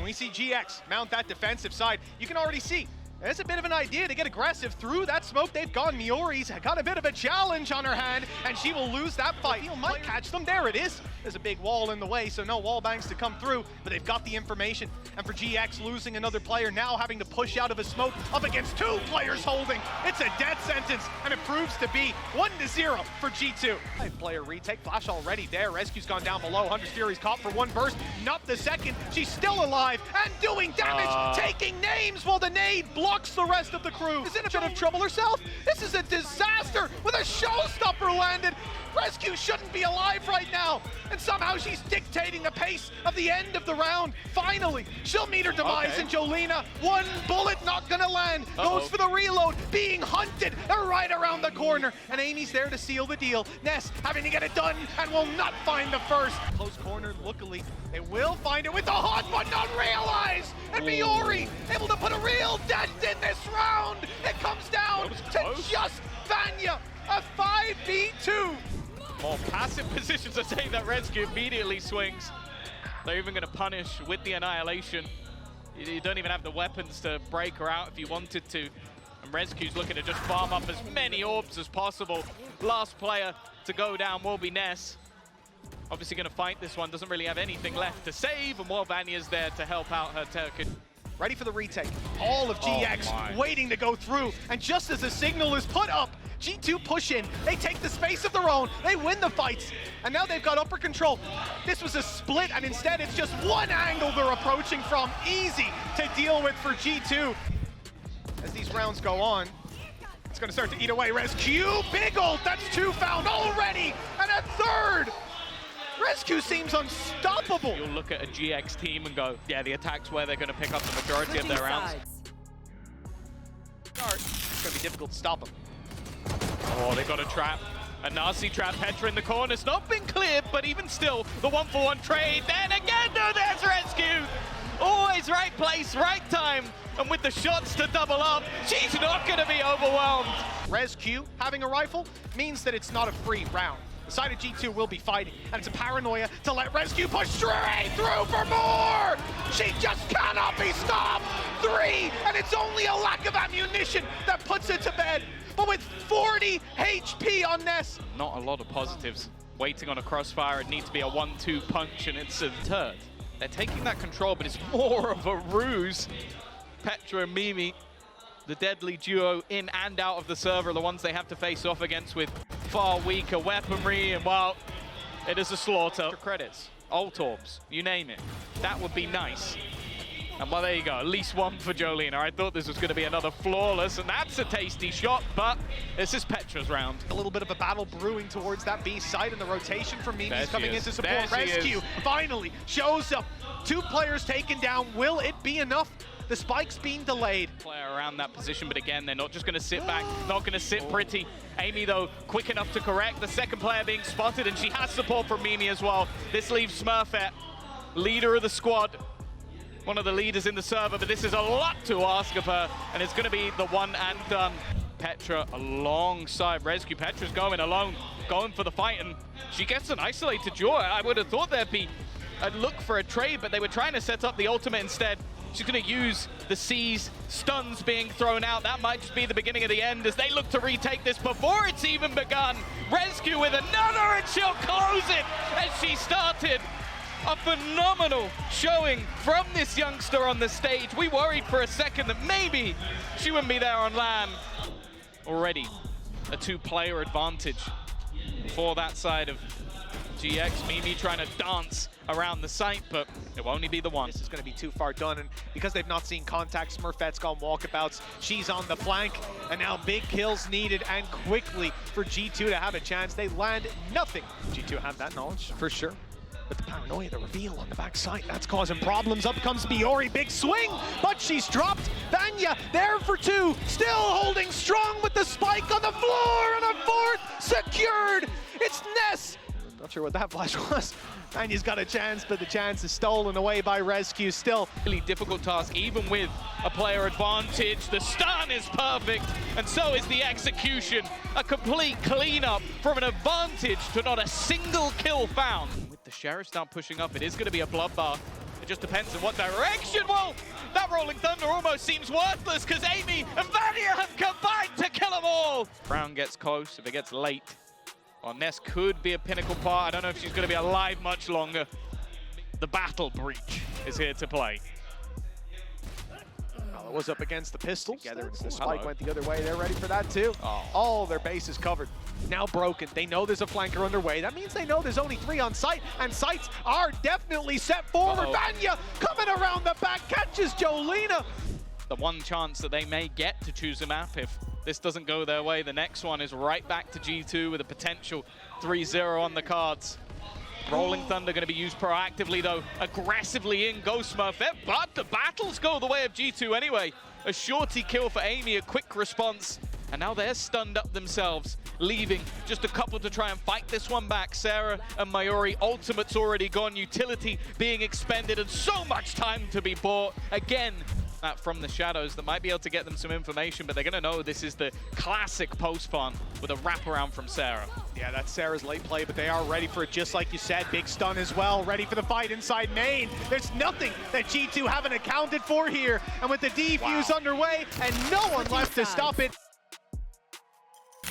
we see GX mount that defensive side, you can already see there's a bit of an idea to get aggressive through that smoke. They've gone. Miori's got a bit of a challenge on her hand, and she will lose that fight. He might catch them. There it is. There's a big wall in the way, so no wall bangs to come through, but they've got the information. And for GX, losing another player, now having to push out of a smoke up against two players holding. It's a death sentence, and it proves to be 1-0 for G2. Player retake, flash already there. Rescue's gone down below. Hunter's Fury's caught for one burst, not the second. She's still alive and doing damage, taking names while the nade blocks the rest of the crew. Is in a bit of trouble herself. This is a disaster with a showstopper landed. Rescue shouldn't be alive right now, and somehow she's dictating the pace of the end of the round. Finally, she'll meet her demise, and Jolina, one bullet not gonna land, goes for the reload, being hunted right around the corner, and Amy's there to seal the deal. Ness having to get it done and will not find the first. Close corner, luckily, they will find it with the hot but not realize, and Miori able to put a real dent in this round. It comes down to just Vanya, a 5v2. More passive positions to take that Rescue immediately swings. They're even going to punish with the Annihilation. You don't even have the weapons to break her out if you wanted to. And Rescue's looking to just farm up as many orbs as possible. Last player to go down will be Ness. Obviously going to fight this one, doesn't really have anything left to save, and while Vanya's there to help out her Turkin. Ready for the retake. All of GX waiting to go through, and just as the signal is put up, G2 push in, they take the space of their own, they win the fights, and now they've got upper control. This was a split, and instead it's just one angle they're approaching from. Easy to deal with for G2. As these rounds go on, it's gonna start to eat away. Rescue, big ult, that's two found already, and a third! Rescue seems unstoppable. You'll look at a GX team and go, yeah, the attack's where they're gonna pick up the majority of their rounds. It's gonna be difficult to stop them. Oh, they got a trap. A nasty trap. Petra in the corner. It's not been cleared, but even still, the 1-for-1 trade. Then again, no, there's Rescue. Always right place, right time. And with the shots to double up, she's not going to be overwhelmed. Rescue having a rifle means that it's not a free round. The side of G2 will be fighting, and it's a paranoia to let Rescue push straight through for more! She just cannot be stopped! 3, and it's only a lack of ammunition that puts it to bed. But with 40 HP on Ness. Not a lot of positives. Waiting on a crossfire, it needs to be a 1-2 punch, and it's a turd. They're taking that control, but it's more of a ruse. Petra and Mimi, the deadly duo in and out of the server, are the ones they have to face off against with far weaker weaponry, and well, it is a slaughter. Credits, ult orbs, you name it. That would be nice. And well, there you go, at least one for Jolina. I thought this was going to be another flawless, and that's a tasty shot, but this is Petra's round. A little bit of a battle brewing towards that B side, and the rotation from Mimi's coming in to support Rescue. Finally shows up. 2 players taken down. Will it be enough? The spike's being delayed. Player around that position, but again, they're not just going to sit back, not going to sit pretty. Amy, though, quick enough to correct. The second player being spotted, and she has support from Mimi as well. This leaves Smurfette, leader of the squad. One of the leaders in the server, but this is a lot to ask of her, and it's going to be the one and done. Petra alongside Rescue. Petra's going alone, going for the fight, and she gets an isolated jaw. I would have thought there'd be a look for a trade, but they were trying to set up the ultimate instead. She's going to use the C's, stuns being thrown out. That might just be the beginning of the end as they look to retake this before it's even begun. Rescue with another, and she'll close it as she started. A phenomenal showing from this youngster on the stage. We worried for a second that maybe she wouldn't be there on land. Already a 2-player advantage for that side of GX. Mimi trying to dance around the site, but it will only be the one. This is going to be too far done, and because they've not seen contact, Smurfette's gone walkabouts. She's on the flank, and now big kills needed, and quickly for G2 to have a chance. They land nothing. G2 have that knowledge, for sure. But the paranoia, the reveal on the backside, that's causing problems. Up comes Miori, big swing, but she's dropped. Vanya there for 2, still holding strong with the spike on the floor, and a 4th secured. It's Ness. Not sure what that flash was. Vanya's got a chance, but the chance is stolen away by Rescue. Still really difficult task, even with a player advantage. The stun is perfect, and so is the execution. A complete cleanup from an advantage to not a single kill found. With the Sheriff's now pushing up, it is going to be a bloodbath. It just depends on what direction. Well, that Rolling Thunder almost seems worthless because Amy and Vania have combined to kill them all. Brown gets close. If it gets late, well, Ness could be a pinnacle part. I don't know if she's going to be alive much longer. The battle breach is here to play. Well, it was up against the pistol. Together, the spike went the other way. They're ready for that too. All their base is covered. Now broken. They know there's a flanker underway. That means they know there's only 3 on site, and sights are definitely set forward. Vanya coming around the back, catches Jolina. The one chance that they may get to choose a map if this doesn't go their way, the next one is right back to G2 with a potential 3-0 on the cards. Rolling Thunder going to be used proactively, though. Aggressively in goes Smurfette, but the battles go the way of G2 anyway. A shorty kill for Amy, a quick response, and now they're stunned up themselves, leaving just a couple to try and fight this one back. Sarah and Mayuri, ultimate's already gone, utility being expended, and so much time to be bought. Again, that from the shadows that might be able to get them some information, but they're going to know this is the classic post-spawn with a wraparound from Sarah. Yeah, that's Sarah's late play, but they are ready for it, just like you said. Big stun as well, ready for the fight inside main. There's nothing that G2 haven't accounted for here, and with the defuse underway, and no one left to stop it.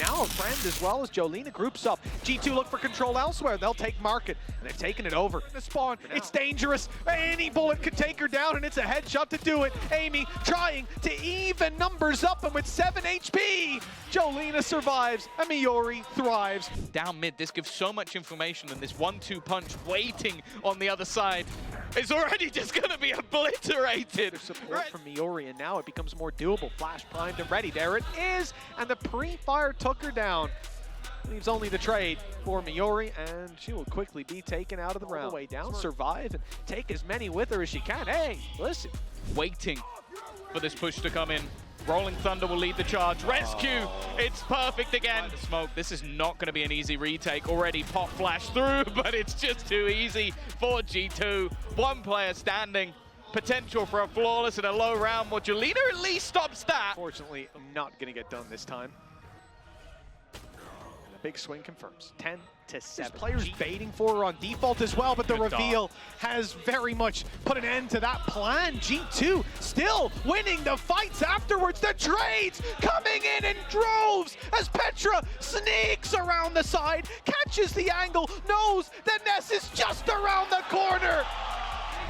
Now a friend as well as Jolina groups up. G2 look for control elsewhere. They'll take market, and they've taken it over. The spawn, it's dangerous. Any bullet could take her down, and it's a headshot to do it. Amy trying to even numbers up, and with 7 HP, Jolina survives, and Mayuri thrives. Down mid, this gives so much information, and this 1-2 punch waiting on the other side is already just going to be obliterated. There's support from Mayuri, and now it becomes more doable. Flash primed and ready. There it is, and the pre-fire took her down. Leaves only the trade for Mayuri, and she will quickly be taken out of the round. Way down, survive, and take as many with her as she can. Hey, listen. Waiting for this push to come in. Rolling Thunder will lead the charge. Rescue, it's perfect again. The smoke, this is not going to be an easy retake. Already pop flash through, but it's just too easy for G2. One player standing. Potential for a flawless and a low round. Well, Jolina at least stops that. Fortunately, not going to get done this time. And a big swing confirms. 10-7. Players baiting for her on default as well, but the reveal has very much put an end to that plan. G2 still winning the fights afterwards. The trades coming in droves as Petra sneaks around the side, catches the angle, knows that Ness is just around the corner.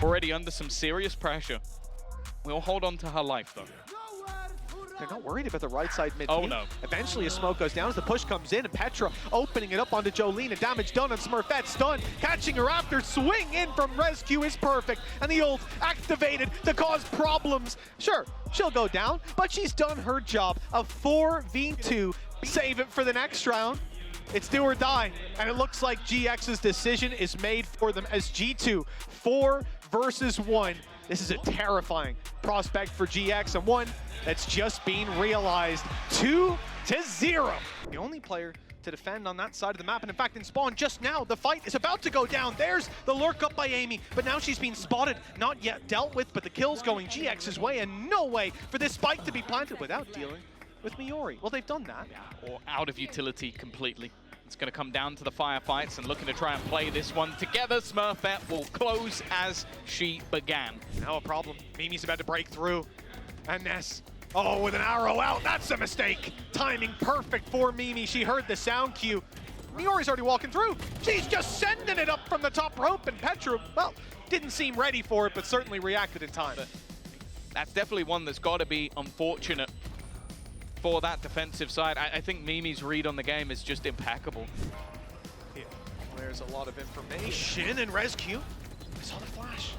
Already under some serious pressure. We'll hold on to her life, though. They're not worried about the right side mid. Oh, no. Eventually a smoke goes down as the push comes in, and Petra opening it up onto Jolina. Damage done on Smurfette, stunned, catching her after. Swing in from Rescue is perfect, and the ult activated to cause problems. Sure, she'll go down, but she's done her job. A 4v2. Save it for the next round. It's do or die, and it looks like GX's decision is made for them as G2 4 versus 1. This is a terrifying prospect for GX, and one that's just being realized. 2-0. The only player to defend on that side of the map, and in fact in spawn just now, the fight is about to go down. There's the lurk up by Amy, but now she's been spotted, not yet dealt with, but the kill's going GX's way, and no way for this spike to be planted without dealing with Mayuri. Well, they've done that. Or out of utility completely. It's going to come down to the firefights and looking to try and play this one together. Smurfette will close as she began. Now a problem. Mimi's about to break through. And Ness, oh, with an arrow out. That's a mistake. Timing perfect for Mimi. She heard the sound cue. Mayuri's already walking through. She's just sending it up from the top rope. And Petra, well, didn't seem ready for it, but certainly reacted in time. But that's definitely one that's got to be unfortunate for that defensive side. I think Mimi's read on the game is just impeccable. Yeah, there's a lot of information and Rescue. I saw the flash.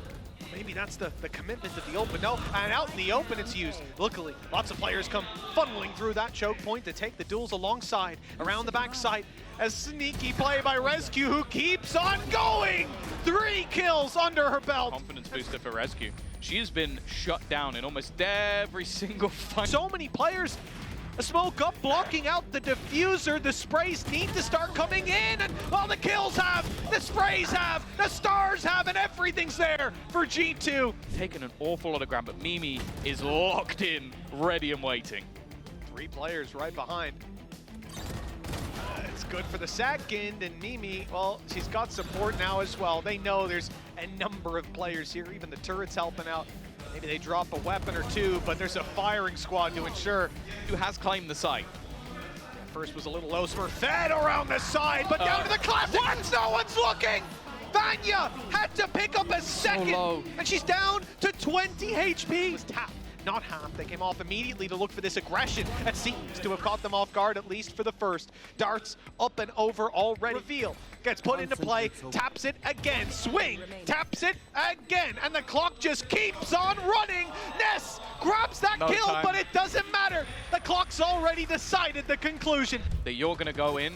Maybe that's the commitment of the open. No, and out in the open it's used. Luckily, lots of players come funneling through that choke point to take the duels alongside, around the backside. A sneaky play by Rescue, who keeps on going! 3 kills under her belt. Confidence booster for Rescue. She has been shut down in almost every single fight. So many players. A smoke up, blocking out the diffuser. The sprays need to start coming in, and well, the kills have, the sprays have, the stars have, and everything's there for G2. Taking an awful lot of ground, but Mimi is locked in, ready and waiting. 3 players right behind. It's good for the second, and Mimi, well, she's got support now as well. They know there's a number of players here, even the turret's helping out. Maybe they drop a weapon or two, but there's a firing squad to ensure. Who has claimed the site? First was a little low, Smurfette around the side, but down to the classic. What? No one's looking! Vanya had to pick up a second, and she's down to 20 HP. It was tapped, not half. They came off immediately to look for this aggression. That seems to have caught them off guard, at least for the first. Darts up and over already. Reveal gets put into play, taps it again, swing, taps it again, and the clock just keeps on running. Ness grabs that kill, but it doesn't matter. The clock's already decided the conclusion. That you're going to go in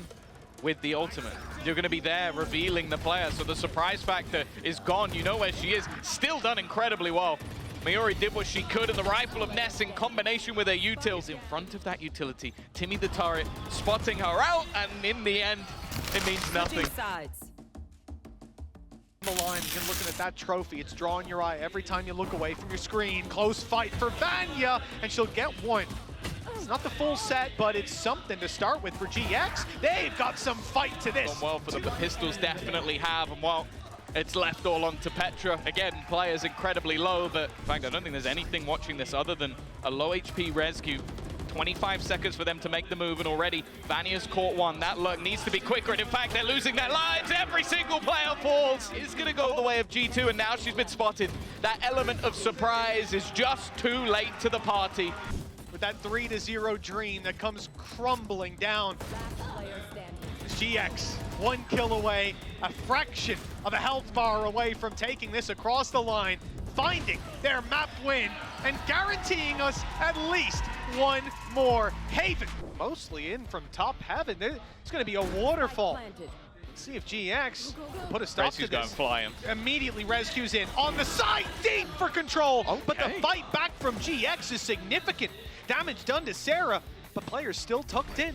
with the ultimate. You're going to be there revealing the player, so the surprise factor is gone. You know where she is. Still done incredibly well. Miori did what she could, and the rifle of Ness in combination with her utils in front of that utility. Timmy the turret spotting her out, and in the end, it means nothing. The line, you're looking at that trophy, it's drawing your eye every time you look away from your screen. Close fight for Vanya, and she'll get one. It's not the full set, but it's something to start with for GX. They've got some fight to this. Gone well for them. The pistols definitely have, and well, it's left all on to Petra. Again, players incredibly low, but in fact, I don't think there's anything watching this other than a low HP rescue. 25 seconds for them to make the move, and already Vanya's caught one. That look needs to be quicker, and in fact, they're losing their lives. Every single player falls. It's going to go the way of G2, and now she's been spotted. That element of surprise is just too late to the party. With that 3-0 dream that comes crumbling down. GX, 1 kill away, a fraction of a health bar away from taking this across the line, finding their map win, and guaranteeing us at least one more Haven. Mostly in from top heaven. It's going to be a waterfall. Let's see if GX can put a stop to this. Going flying. Immediately rescues in on the side, deep for control. Okay. But the fight back from GX is significant. Damage done to Sarah, but players still tucked in.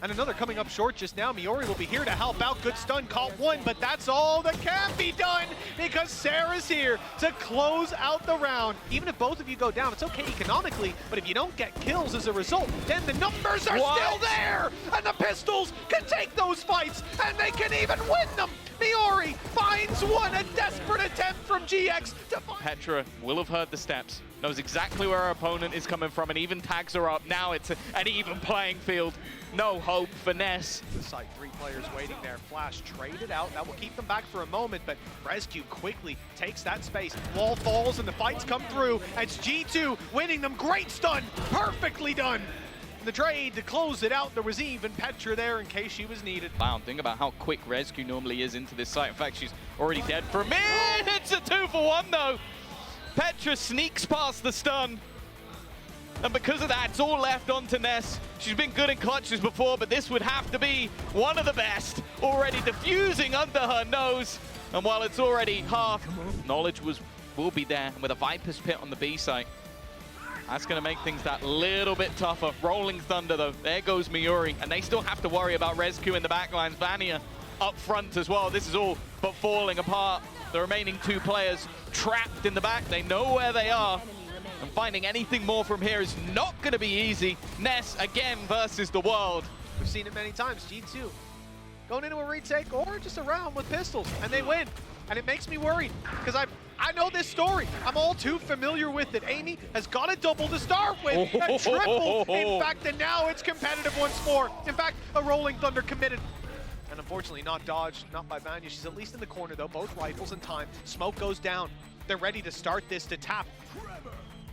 And another coming up short just now. Miori will be here to help out. Good stun, caught one, but that's all that can be done because Sarah's here to close out the round. Even if both of you go down, it's okay economically, but if you don't get kills as a result, then the numbers are still there! And the Pistols can take those fights, and they can even win them! Miori finds one, a desperate attempt from GX to find... Petra will have heard the steps, knows exactly where her opponent is coming from, and even tags her up. Now it's an even playing field. No hope for Ness. The side, 3 players waiting there. Flash traded out. That will keep them back for a moment, but Rescue quickly takes that space. Wall falls and the fights come through. It's G2 winning them. Great stun. Perfectly done. The trade to close it out. There was even Petra there in case she was needed. Wow, think about how quick Rescue normally is into this site. In fact, she's already dead for a minute. It's a 2-for-1 though. Petra sneaks past the stun. And because of that, it's all left onto Ness. She's been good in clutches before, but this would have to be one of the best. Already diffusing under her nose. And while it's already half, knowledge will be there. And with a Viper's Pit on the B site, that's going to make things that little bit tougher. Rolling Thunder, though. There goes Miori. And they still have to worry about Rescue in the backlines. Vanya up front as well. This is all but falling apart. The remaining 2 players trapped in the back. They know where they are. And finding anything more from here is not going to be easy. Ness again versus the world. We've seen it many times. G2 going into a retake or just a round with pistols, and they win. And it makes me worried because I know this story. I'm all too familiar with it. Amy has got a double to start with, a triple. In fact, and now it's competitive once more. In fact, a Rolling Thunder committed. And unfortunately not dodged, not by Vanya. She's at least in the corner though, both rifles in time. Smoke goes down. They're ready to start this to tap.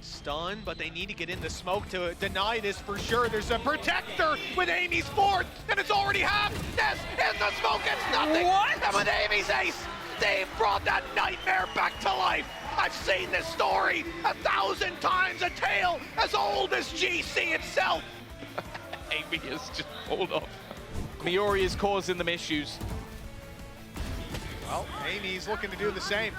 Stun, but they need to get in the smoke to deny this for sure. There's a protector with Amy's fourth, and it's already half. Ness in the smoke, it's nothing. What? And with Amy's ace, they've brought that nightmare back to life. I've seen this story 1,000 times, a tale as old as GC itself. Amy is just pulled off. Miori is causing them issues. Well, Amy's looking to do the same.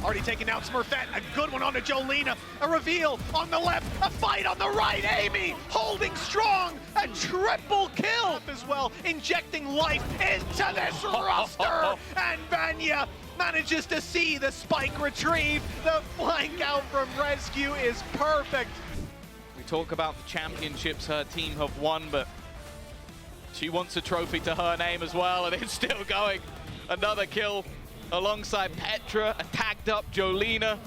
Already taking out Smurfette, a good one onto Jolena, a reveal on the left, a fight on the right, Amy holding strong, a triple kill as well, injecting life into this roster, and Vanya manages to see the spike retrieve. The flank out from Rescue is perfect. We talk about the championships her team have won, but she wants a trophy to her name as well, and it's still going. Another kill. alongside Petra, a tagged up Jolina.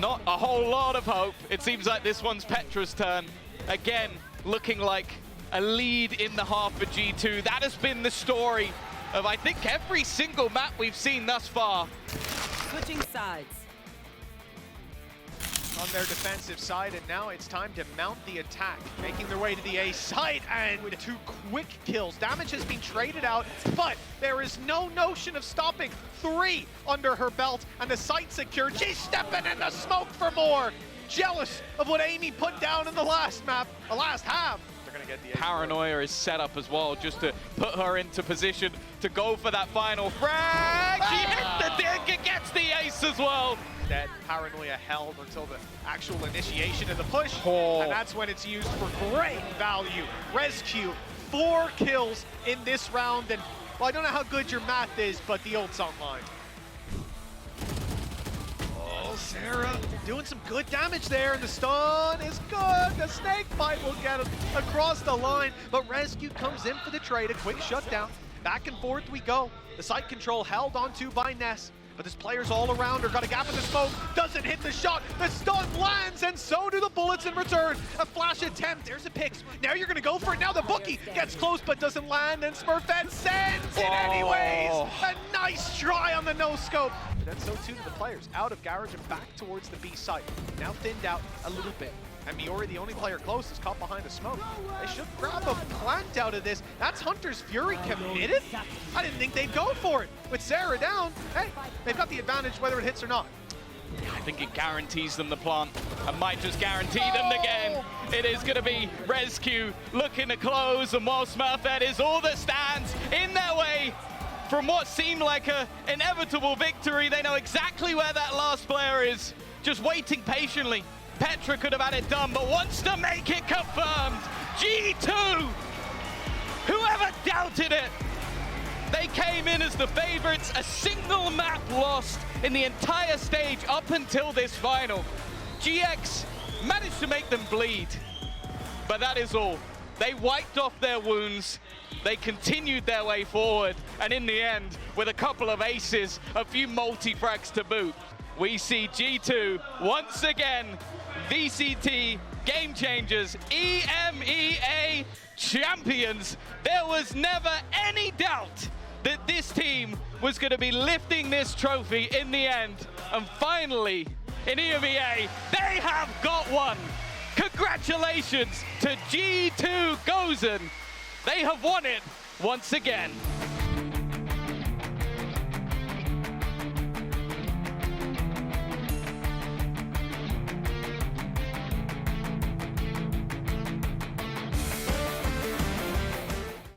Not a whole lot of hope. It seems like this one's Petra's turn. Again, looking like a lead in the half for G2. That has been the story of, I think, every single map we've seen thus far. Switching sides. On their defensive side, and now it's time to mount the attack, making their way to the A site, and with 2 quick kills. Damage has been traded out, but there is no notion of stopping. 3 under her belt, and the site secured. She's stepping in the smoke for more. Jealous of what Amy put down in the last map, the last half. They're gonna get the Paranoia is set up as well, just to put her into position to go for that final frag. She hits the dig and gets the ace as well. That Paranoia held until the actual initiation of the push, and that's when it's used for great value. Rescue, 4 kills in this round, and well, I don't know how good your math is, but the ult's online. Oh, Sarah doing some good damage there, and the stun is good. The snake bite will get him across the line, but Rescue comes in for the trade, a quick shutdown. Back and forth we go. The site control held onto by Ness. But there's players all around her, got a gap in the smoke, doesn't hit the shot, the stun lands, and so do the bullets in return. A flash attempt, there's a picks. Now you're gonna go for it, now the bookie gets close but doesn't land, and Smurfette sends it anyways. A nice try on the no-scope. But that's so too to the players, out of garage and back towards the B site. Now thinned out a little bit. And Miori, the only player close, is caught behind a smoke. They should grab a plant out of this. That's Hunter's Fury committed? I didn't think they'd go for it. With Sarah down, hey, they've got the advantage whether it hits or not. I think it guarantees them the plant, and might just guarantee them again. It is going to be Rescue looking to close, and while Smurfette is all that stands in their way from what seemed like an inevitable victory, they know exactly where that last player is, just waiting patiently. Petra could have had it done, but wants to make it confirmed. G2! Whoever doubted it? They came in as the favorites, a single map lost in the entire stage up until this final. GX managed to make them bleed, but that is all. They wiped off their wounds, they continued their way forward, and in the end, with a couple of aces, a few multi-frags to boot, we see G2 once again VCT Game Changers, EMEA champions. There was never any doubt that this team was going to be lifting this trophy in the end. And finally, in EMEA, they have got one. Congratulations to G2 GOZEN. They have won it once again.